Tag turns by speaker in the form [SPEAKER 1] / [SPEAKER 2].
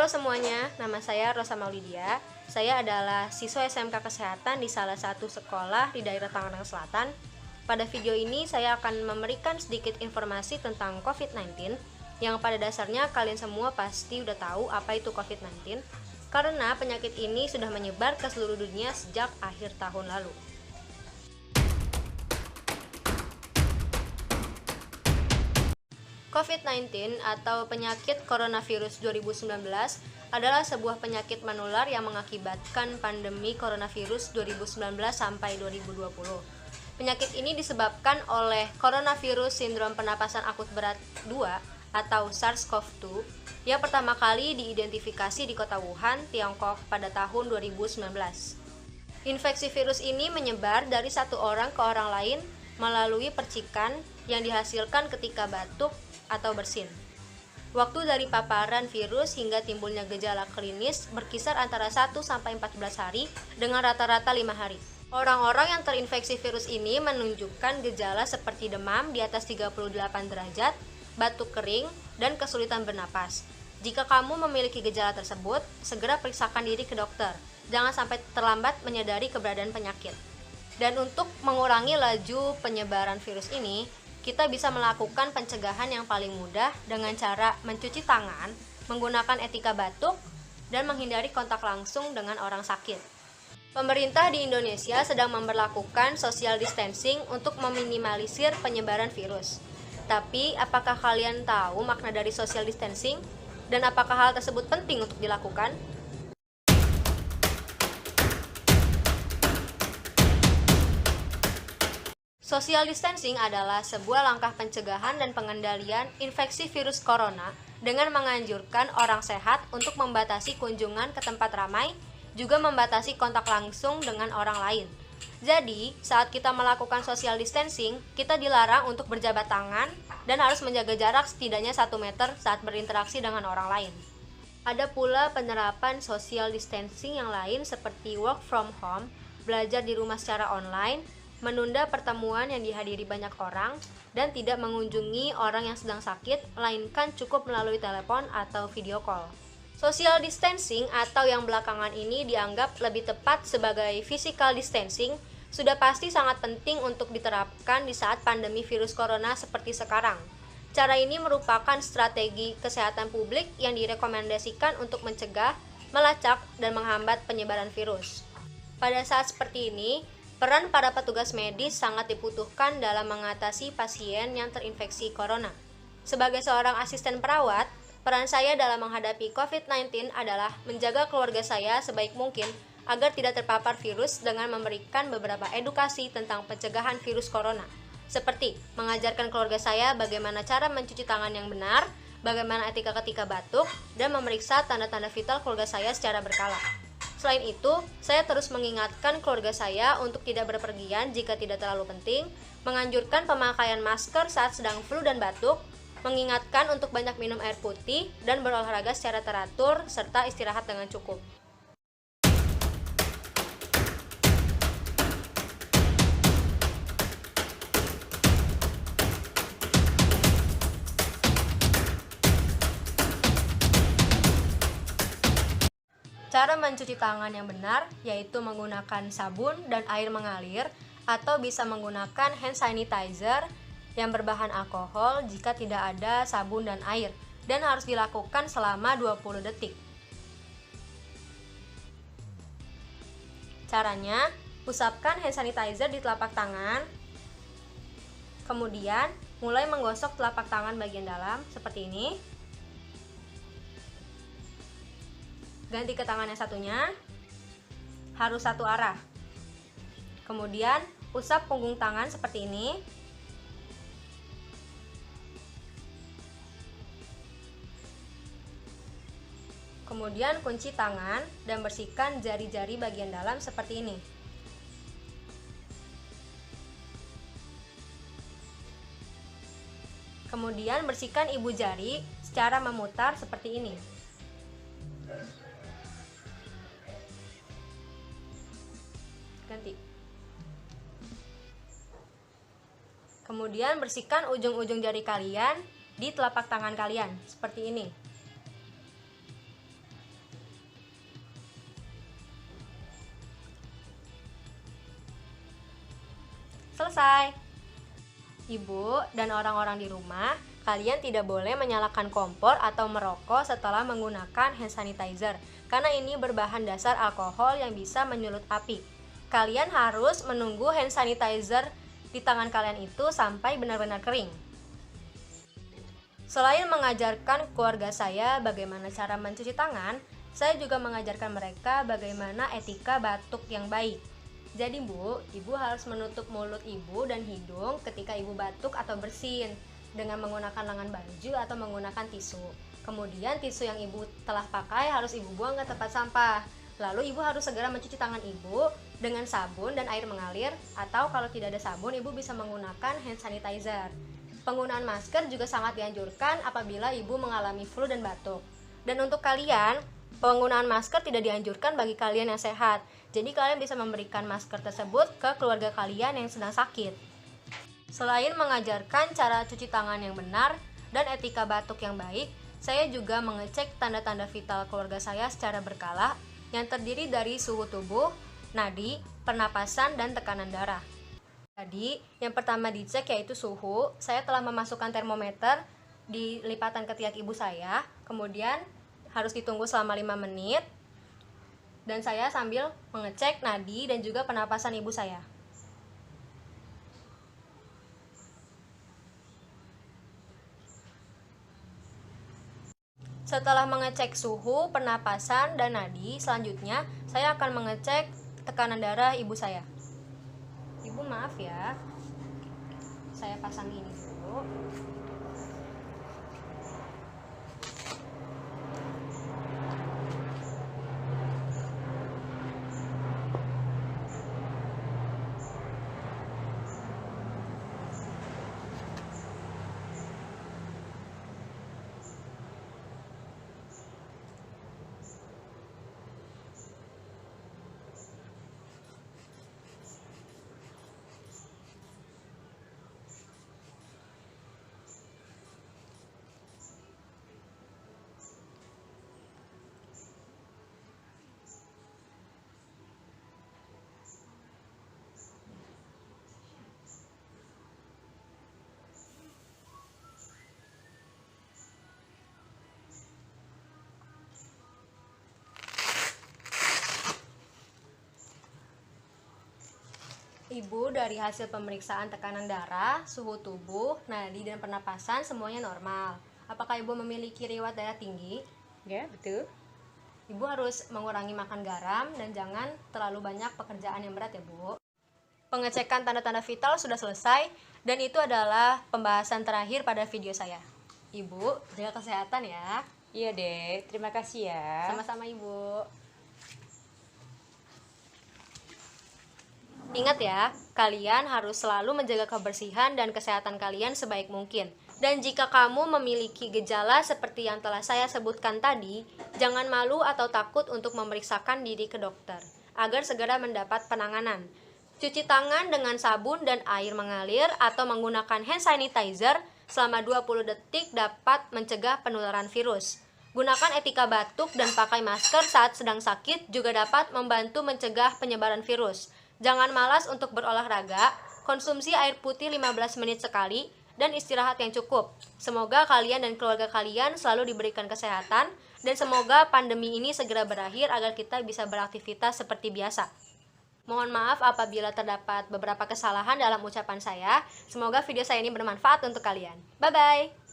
[SPEAKER 1] Halo semuanya, nama saya Rosa Maulidia. Saya adalah siswa SMK Kesehatan di salah satu sekolah di daerah Tangerang Selatan. Pada video ini saya akan memberikan sedikit informasi tentang COVID-19 yang pada dasarnya kalian semua pasti udah tahu apa itu COVID-19 karena penyakit ini sudah menyebar ke seluruh dunia sejak akhir tahun lalu. COVID-19 atau penyakit coronavirus 2019 adalah sebuah penyakit menular yang mengakibatkan pandemi coronavirus 2019 sampai 2020. Penyakit ini disebabkan oleh coronavirus sindrom pernapasan akut berat 2 atau SARS-CoV-2 yang pertama kali diidentifikasi di kota Wuhan, Tiongkok pada tahun 2019. Infeksi virus ini menyebar dari satu orang ke orang lain melalui percikan yang dihasilkan ketika batuk atau bersin. Waktu dari paparan virus hingga timbulnya gejala klinis berkisar antara 1-14 hari dengan rata-rata 5 hari. Orang-orang yang terinfeksi virus ini menunjukkan gejala seperti demam di atas 38 derajat, batuk kering, dan kesulitan bernapas. Jika kamu memiliki gejala tersebut, segera periksakan diri ke dokter. Jangan sampai terlambat menyadari keberadaan penyakit. Dan untuk mengurangi laju penyebaran virus ini, kita bisa melakukan pencegahan yang paling mudah dengan cara mencuci tangan, menggunakan etika batuk, dan menghindari kontak langsung dengan orang sakit. Pemerintah di Indonesia sedang memberlakukan social distancing untuk meminimalisir penyebaran virus. Tapi, apakah kalian tahu makna dari social distancing? Dan apakah hal tersebut penting untuk dilakukan? Social distancing adalah sebuah langkah pencegahan dan pengendalian infeksi virus corona dengan menganjurkan orang sehat untuk membatasi kunjungan ke tempat ramai, juga membatasi kontak langsung dengan orang lain. Jadi, saat kita melakukan social distancing, kita dilarang untuk berjabat tangan dan harus menjaga jarak setidaknya 1 meter saat berinteraksi dengan orang lain. Ada pula penerapan social distancing yang lain seperti work from home, belajar di rumah secara online, menunda pertemuan yang dihadiri banyak orang, dan tidak mengunjungi orang yang sedang sakit, melainkan cukup melalui telepon atau video call. Social distancing atau yang belakangan ini dianggap lebih tepat sebagai physical distancing sudah pasti sangat penting untuk diterapkan di saat pandemi virus corona seperti sekarang. Cara ini merupakan strategi kesehatan publik yang direkomendasikan untuk mencegah, melacak, dan menghambat penyebaran virus. Pada saat seperti ini, peran para petugas medis sangat dibutuhkan dalam mengatasi pasien yang terinfeksi corona. Sebagai seorang asisten perawat, peran saya dalam menghadapi COVID-19 adalah menjaga keluarga saya sebaik mungkin agar tidak terpapar virus dengan memberikan beberapa edukasi tentang pencegahan virus corona, seperti mengajarkan keluarga saya bagaimana cara mencuci tangan yang benar, bagaimana etika ketika batuk, dan memeriksa tanda-tanda vital keluarga saya secara berkala. Selain itu, saya terus mengingatkan keluarga saya untuk tidak berpergian jika tidak terlalu penting, menganjurkan pemakaian masker saat sedang flu dan batuk, mengingatkan untuk banyak minum air putih dan berolahraga secara teratur, serta istirahat dengan cukup. Cara mencuci tangan yang benar yaitu menggunakan sabun dan air mengalir atau bisa menggunakan hand sanitizer yang berbahan alkohol jika tidak ada sabun dan air, dan harus dilakukan selama 20 detik. Caranya, usapkan hand sanitizer di telapak tangan, kemudian mulai menggosok telapak tangan bagian dalam seperti ini. Ganti ke tangan yang satunya, harus satu arah. Kemudian usap punggung tangan seperti ini. Kemudian kunci tangan dan bersihkan jari-jari bagian dalam seperti ini. Kemudian bersihkan ibu jari secara memutar seperti ini. Ganti. Kemudian bersihkan ujung-ujung jari kalian di telapak tangan kalian seperti ini. Selesai. Ibu dan orang-orang di rumah, kalian tidak boleh menyalakan kompor atau merokok setelah menggunakan hand sanitizer, karena ini berbahan dasar alkohol yang bisa menyulut api. Kalian harus menunggu hand sanitizer di tangan kalian itu sampai benar-benar kering. Selain mengajarkan keluarga saya bagaimana cara mencuci tangan, saya juga mengajarkan mereka bagaimana etika batuk yang baik. Jadi Bu, Ibu harus menutup mulut Ibu dan hidung ketika Ibu batuk atau bersin dengan menggunakan lengan baju atau menggunakan tisu. Kemudian tisu yang Ibu telah pakai harus Ibu buang ke tempat sampah. Lalu Ibu harus segera mencuci tangan Ibu dengan sabun dan air mengalir, atau kalau tidak ada sabun, Ibu bisa menggunakan hand sanitizer. Penggunaan masker juga sangat dianjurkan apabila Ibu mengalami flu dan batuk. Dan untuk kalian, penggunaan masker tidak dianjurkan bagi kalian yang sehat. Jadi kalian bisa memberikan masker tersebut ke keluarga kalian yang sedang sakit. Selain mengajarkan cara cuci tangan yang benar dan etika batuk yang baik, saya juga mengecek tanda-tanda vital keluarga saya secara berkala yang terdiri dari suhu tubuh, nadi, pernapasan, dan tekanan darah. Jadi, yang pertama dicek yaitu suhu. Saya telah memasukkan termometer di lipatan ketiak ibu saya, kemudian harus ditunggu selama 5 menit, dan saya sambil mengecek nadi dan juga pernapasan ibu saya. Setelah mengecek suhu, pernapasan, dan nadi, selanjutnya saya akan mengecek tekanan darah ibu saya. Ibu maaf ya, saya pasang ini dulu. Ibu, dari hasil pemeriksaan tekanan darah, suhu tubuh, nadi, dan pernapasan semuanya normal. Apakah Ibu memiliki riwayat darah tinggi?
[SPEAKER 2] Ya, betul.
[SPEAKER 1] Ibu harus mengurangi makan garam dan jangan terlalu banyak pekerjaan yang berat ya Bu. Pengecekan tanda-tanda vital sudah selesai dan itu adalah pembahasan terakhir pada video saya. Ibu, jaga kesehatan ya.
[SPEAKER 2] Iya, Dek. Terima kasih ya.
[SPEAKER 1] Sama-sama Ibu. Ingat ya, kalian harus selalu menjaga kebersihan dan kesehatan kalian sebaik mungkin. Dan jika kamu memiliki gejala seperti yang telah saya sebutkan tadi, jangan malu atau takut untuk memeriksakan diri ke dokter, agar segera mendapat penanganan. Cuci tangan dengan sabun dan air mengalir atau menggunakan hand sanitizer selama 20 detik dapat mencegah penularan virus. Gunakan etika batuk dan pakai masker saat sedang sakit juga dapat membantu mencegah penyebaran virus. Jangan malas untuk berolahraga, konsumsi air putih 15 menit sekali, dan istirahat yang cukup. Semoga kalian dan keluarga kalian selalu diberikan kesehatan, dan semoga pandemi ini segera berakhir agar kita bisa beraktivitas seperti biasa. Mohon maaf apabila terdapat beberapa kesalahan dalam ucapan saya. Semoga video saya ini bermanfaat untuk kalian. Bye-bye!